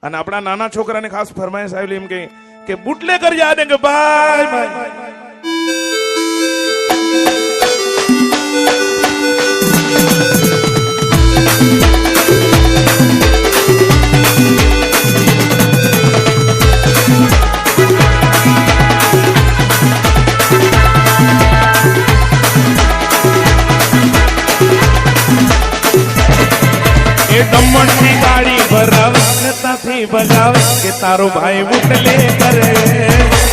અને આપણા નાના છોકરાને ખાસ ફરમાઈશ આવેલી એમ કે બુટલેકર યાદ હે કે ભાઈ ભાઈ दमन की गाड़ी भरावे ताथी बजावे के तारो भाई बुटले करे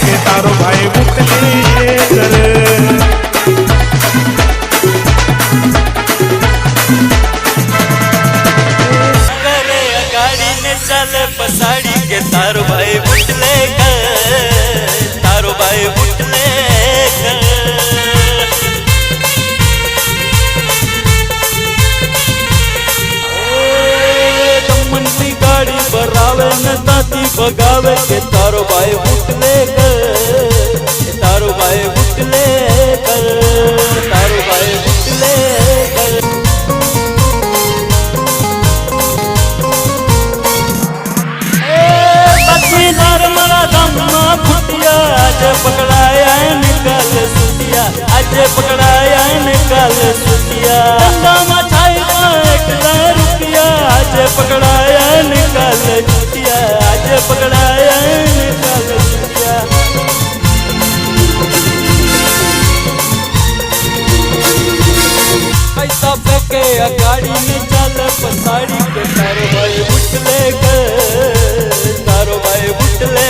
के तारो भाई बुटले करे करे गाड़ी ने चले पसाड़ी के तारो भाई बुटले कर तारो भाई बुटले कर बरावे न ताती बगावे के तारो भाई बुटले कर तारो भाई बुटले कर तारो भाई बुटले कर बच्ची नरमरा दम्मा फुटिया आज पकड़ाया निकाल सुतिया आज पकड़ाया निकाल सुतिया दंडा छाई एकला रुपया आज पकड़ाया निकाल सुतिया आज पकड़ाया निकाल सुतिया पैसा फेंके गाड़ी में चल पसाड़ी के तारो भाई बुटले कर तारो भाई बुटले